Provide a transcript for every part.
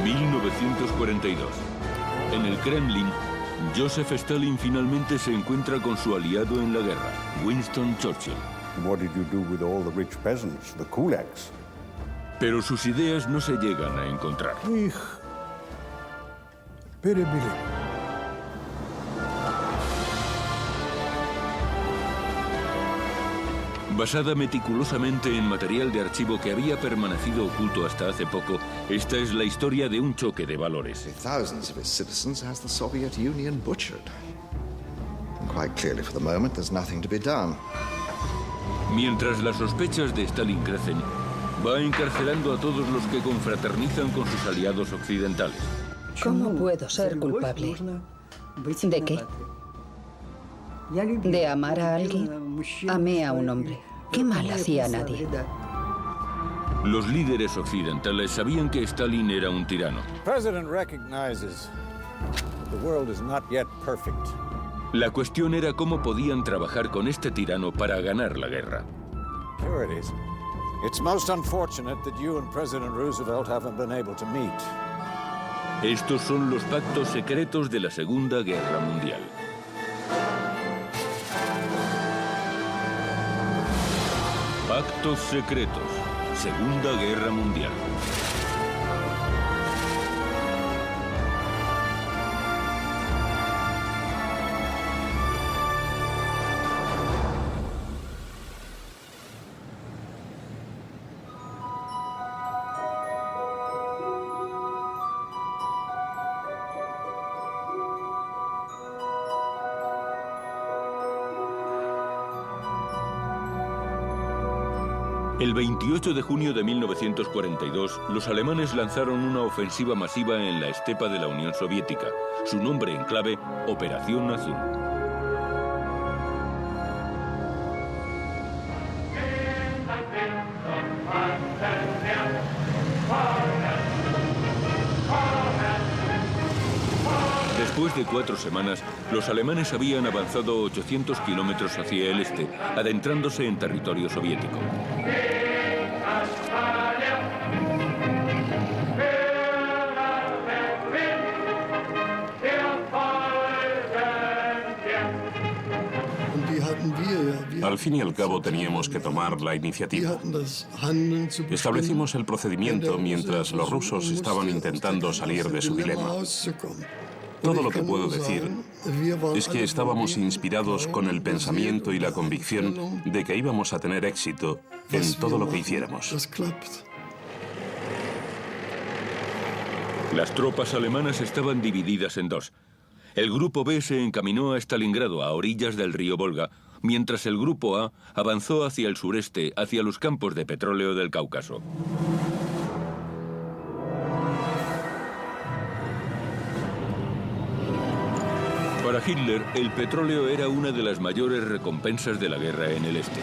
1942. En el Kremlin, Joseph Stalin finalmente se encuentra con su aliado en la guerra, Winston Churchill. What did you do with all the rich peasants, the kulaks? Pero sus ideas no se llegan a encontrar. Их перебили. Basada meticulosamente en material de archivo que había permanecido oculto hasta hace poco, esta es la historia de un choque de valores. Thousands of its citizens has the Soviet Union butchered. And quite clearly, for the moment, there's nothing to be done. Mientras las sospechas de Stalin crecen, va encarcelando a todos los que confraternizan con sus aliados occidentales. ¿Cómo puedo ser culpable? ¿De qué? ¿De amar a alguien? Amé a un hombre. ¿Qué mal hacía a nadie? Los líderes occidentales sabían que Stalin era un tirano. President recognizes the world is not yet perfect. La cuestión era cómo podían trabajar con este tirano para ganar la guerra. Here it is. It's most unfortunate that you and President Roosevelt haven't been able to meet. Estos son los pactos secretos de la Segunda Guerra Mundial. Pactos secretos. Segunda Guerra Mundial. El 28 de junio de 1942, los alemanes lanzaron una ofensiva masiva en la estepa de la Unión Soviética. Su nombre en clave, Operación Azul. Después de 4 semanas, los alemanes habían avanzado 800 kilómetros hacia el este, adentrándose en territorio soviético. Al fin y al cabo teníamos que tomar la iniciativa. Establecimos el procedimiento mientras los rusos estaban intentando salir de su dilema. Todo lo que puedo decir es que estábamos inspirados con el pensamiento y la convicción de que íbamos a tener éxito en todo lo que hiciéramos. Las tropas alemanas estaban divididas en dos. El Grupo B se encaminó a Stalingrado, a orillas del río Volga, mientras el Grupo A avanzó hacia el sureste, hacia los campos de petróleo del Cáucaso. Para Hitler, el petróleo era una de las mayores recompensas de la guerra en el este.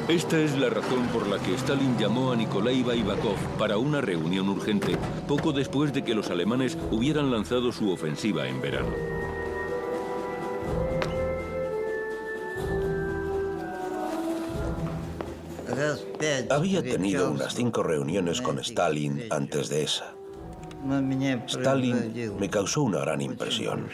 Esta es la razón por la que Stalin llamó a Nikolai Baibakov para una reunión urgente, poco después de que los alemanes hubieran lanzado su ofensiva en verano. Había tenido unas 5 reuniones con Stalin antes de esa. Stalin me causó una gran impresión.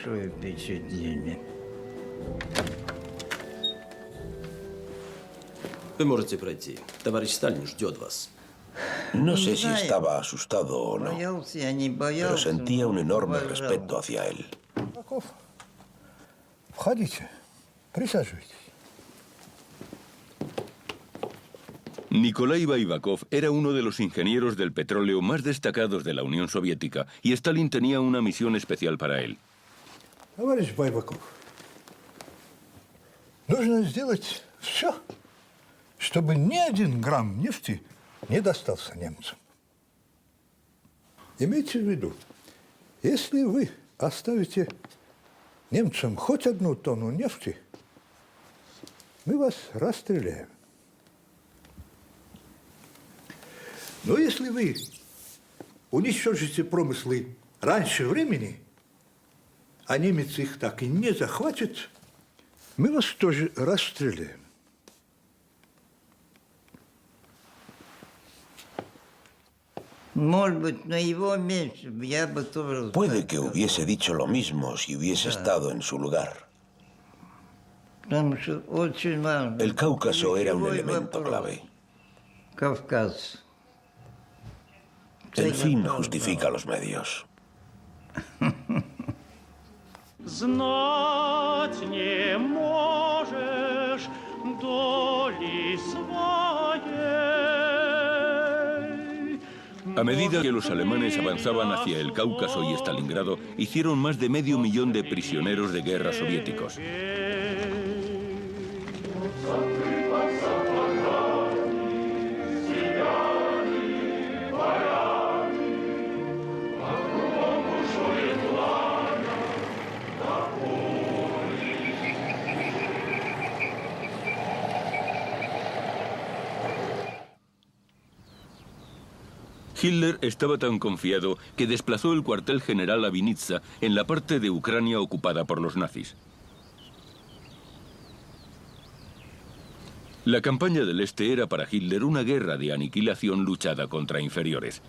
No sé si estaba asustado o no, pero sentía un enorme respeto hacia él. Входите, присаживайтесь. Nikolai Baibakov era uno de los ingenieros del petróleo más destacados de la Unión Soviética y Stalin tenía una misión especial para él. Товарищ Байбаков, нужно сделать все, чтобы ни 1 грамм нефти не достался немцам. Имейте в виду, если вы оставите немцам хоть 1 тонну нефти, мы вас расстреляем. Но если вы уничтожите промыслы раньше времени, а немец их так и не захватит, мы вас тоже расстреляем. Puede que hubiese dicho lo mismo si hubiese estado en su lugar. El Cáucaso era un elemento clave. El fin justifica los medios. A medida que los alemanes avanzaban hacia el Cáucaso y Stalingrado, hicieron más de 500.000 de prisioneros de guerra soviéticos. Hitler estaba tan confiado que desplazó el cuartel general a Vinitsa, en la parte de Ucrania ocupada por los nazis. La campaña del Este era para Hitler una guerra de aniquilación luchada contra inferiores.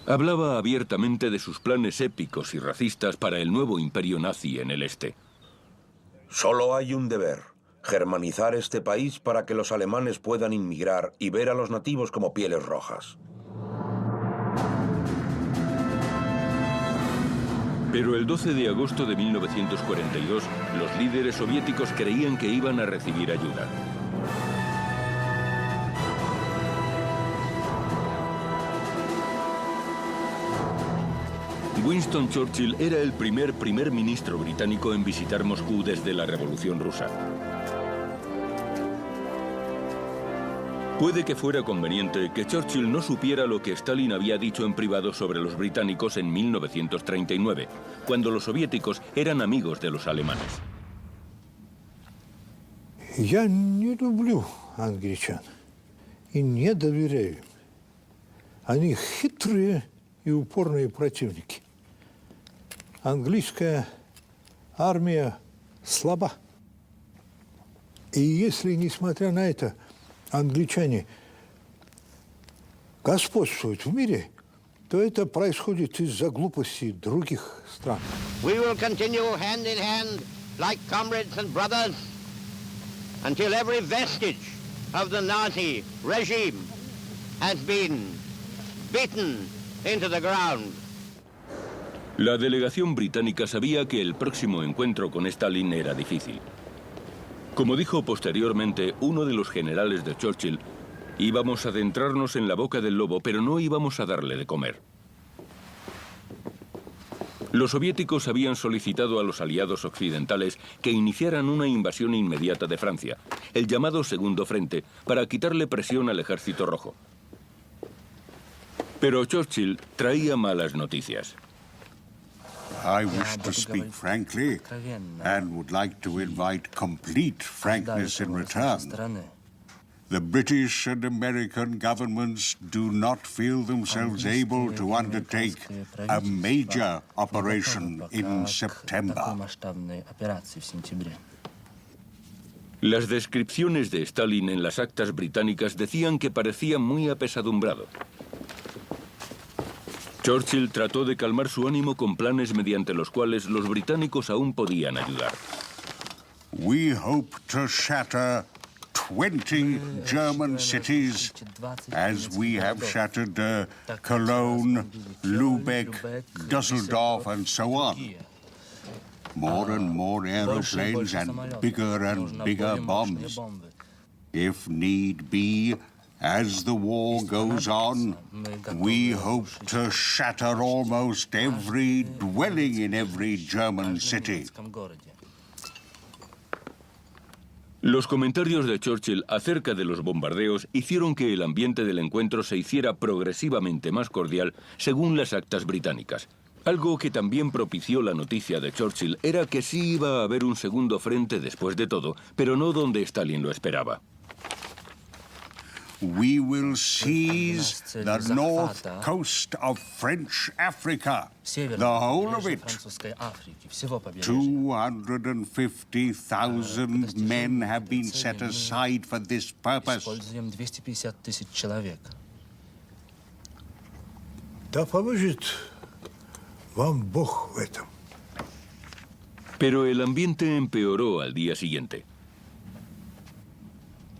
Hablaba abiertamente de sus planes épicos y racistas para el nuevo imperio nazi en el Este. Solo hay un deber: germanizar este país para que los alemanes puedan inmigrar y ver a los nativos como pieles rojas. Pero el 12 de agosto de 1942, los líderes soviéticos creían que iban a recibir ayuda. Winston Churchill era el primer ministro británico en visitar Moscú desde la Revolución Rusa. Puede que fuera conveniente que Churchill no supiera lo que Stalin había dicho en privado sobre los británicos en 1939, cuando los soviéticos eran amigos de los alemanes. Я не люблю англичан и не доверяю им. Они хитрые и упорные противники. Английская армия слаба. И если, несмотря на это, англичане господствуют в мире, то это происходит из-за глупости других стран. We will continue hand in hand like comrades and brothers until every vestige of the Nazi regime has been beaten into the ground. La delegación británica sabía que el próximo encuentro con Stalin era difícil. Como dijo posteriormente uno de los generales de Churchill, íbamos a adentrarnos en la boca del lobo, pero no íbamos a darle de comer. Los soviéticos habían solicitado a los aliados occidentales que iniciaran una invasión inmediata de Francia, el llamado Segundo Frente, para quitarle presión al Ejército Rojo. Pero Churchill traía malas noticias. I wish to speak frankly and would like to invite complete frankness in return. The British and American governments do not feel themselves able to undertake a major operation in September. Las descripciones de Stalin en las actas británicas decían que parecía muy apesadumbrado. Churchill trató de calmar su ánimo con planes mediante los cuales los británicos aún podían ayudar. We hope to shatter 20 German cities as we have shattered Cologne, Lübeck, Düsseldorf and so on. More and more aeroplanes and bigger bombs. If need be, as the war goes on, we hope to shatter almost every dwelling in every German city. Los comentarios de Churchill acerca de los bombardeos hicieron que el ambiente del encuentro se hiciera progresivamente más cordial según las actas británicas. Algo que también propició la noticia de Churchill era que sí iba a haber un segundo frente después de todo, pero no donde Stalin lo esperaba. We will seize the north coast of French Africa, the whole of it. 250,000 men have been set aside for this purpose. Да поможет вам Бог в этом. Pero el ambiente empeoró al día siguiente.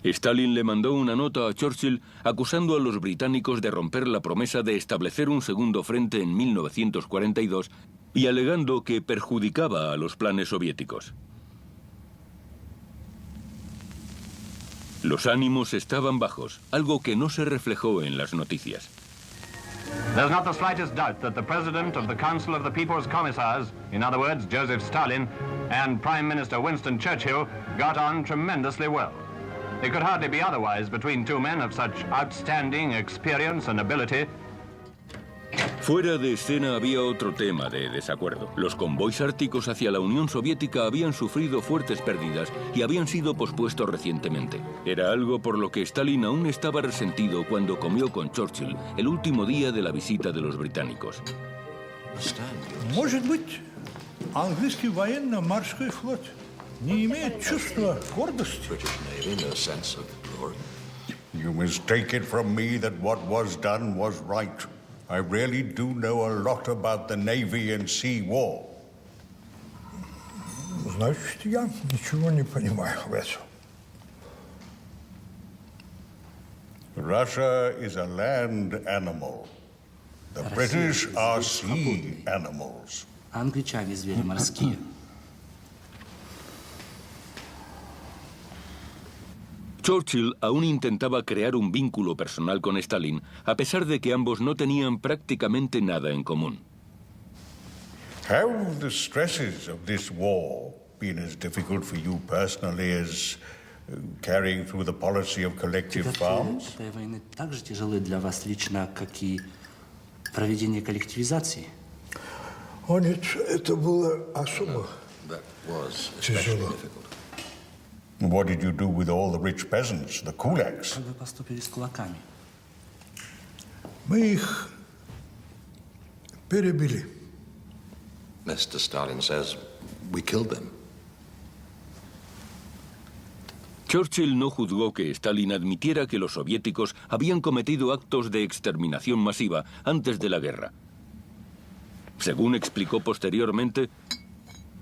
Stalin le mandó una nota a Churchill acusando a los británicos de romper la promesa de establecer un segundo frente en 1942 y alegando que perjudicaba a los planes soviéticos. Los ánimos estaban bajos, algo que no se reflejó en las noticias. There's not the slightest doubt that the President of the Council of the People's Commissars, in other words, Joseph Stalin, and Prime Minister Winston Churchill got on tremendously well. It could hardly be otherwise between two men of such outstanding experience and ability. Fuera de escena había otro tema de desacuerdo. Los convoys árticos hacia la Unión Soviética habían sufrido fuertes pérdidas y habían sido pospuestos recientemente. Era algo por lo que Stalin aún estaba resentido cuando comió con Churchill el último día de la visita de los británicos. Может быть, английский военно-морской флот не имеет чувства гордости. You mistake it from me that what was done was right. I really do know a lot about the Navy and Sea War. Значит, я ничего не понимаю в этом. Russia is a land animal. The British are sea animals. Англичане звери морские. Churchill aún intentaba crear un vínculo personal con Stalin, a pesar de que ambos no tenían prácticamente nada en común. Have the stresses of this war been as difficult for you personally as carrying through the policy of collective farms? Этой войны так же тяжелы для вас лично, как и проведение коллективизации? О нет, это было особо тяжело. What did you do with all the rich peasants, the kulaks? Как вы поступили с кулаками? Мы их перебили. Mr. Stalin says we killed them. Churchill no juzgó que Stalin admitiera que los soviéticos habían cometido actos de exterminación masiva antes de la guerra. Según explicó posteriormente,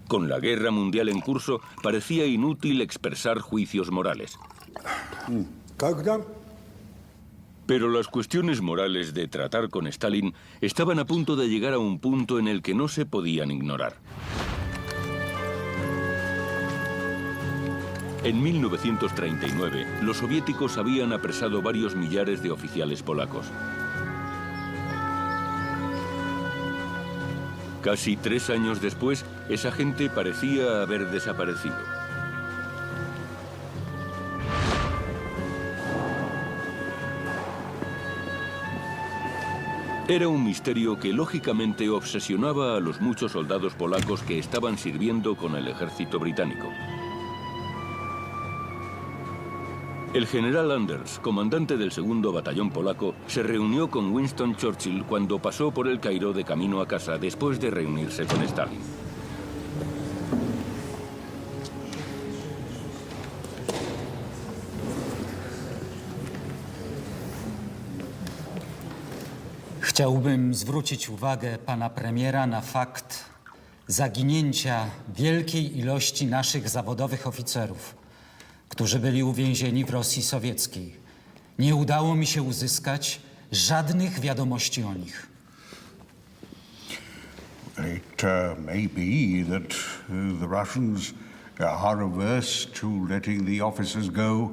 con la guerra mundial en curso, parecía inútil expresar juicios morales. Pero las cuestiones morales de tratar con Stalin estaban a punto de llegar a un punto en el que no se podían ignorar. En 1939, los soviéticos habían apresado varios millares de oficiales polacos. Casi 3 años después, esa gente parecía haber desaparecido. Era un misterio que lógicamente obsesionaba a los muchos soldados polacos que estaban sirviendo con el ejército británico. El general Anders, comandante del 2º batallón polaco, se reunió con Winston Churchill cuando pasó por el Cairo de camino a casa después de reunirse con Stalin. Chciałbym zwrócić uwagę pana premiera na fakt zaginięcia wielkiej ilości naszych zawodowych oficerów, którzy byli uwięzieni w Rosji Sowieckiej. Nie udało mi się uzyskać żadnych wiadomości o nich. It may be that the Russians are averse to letting the officers go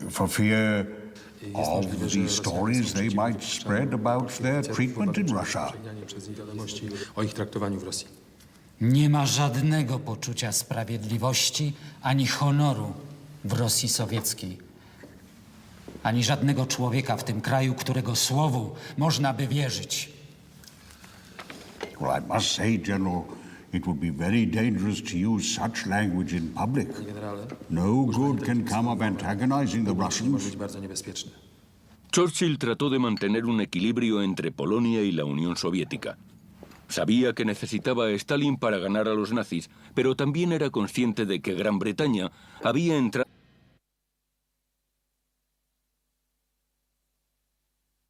for fear of the stories they might spread about their treatment in Russia. O ich traktowaniu w Rosji. Nie ma żadnego poczucia sprawiedliwości ani honoru w Rosji Sowieckiej. Ani żadnego człowieka w tym kraju, którego słowu można by wierzyć. Well, I must say, General, it would be very dangerous to use such language in public. No good can come of antagonizing the Russians. Churchill trató de mantener un equilibrio entre Polonia y la Unión Soviética. Sabía que necesitaba a Stalin para ganar a los nazis, pero también era consciente de que Gran Bretaña había entrado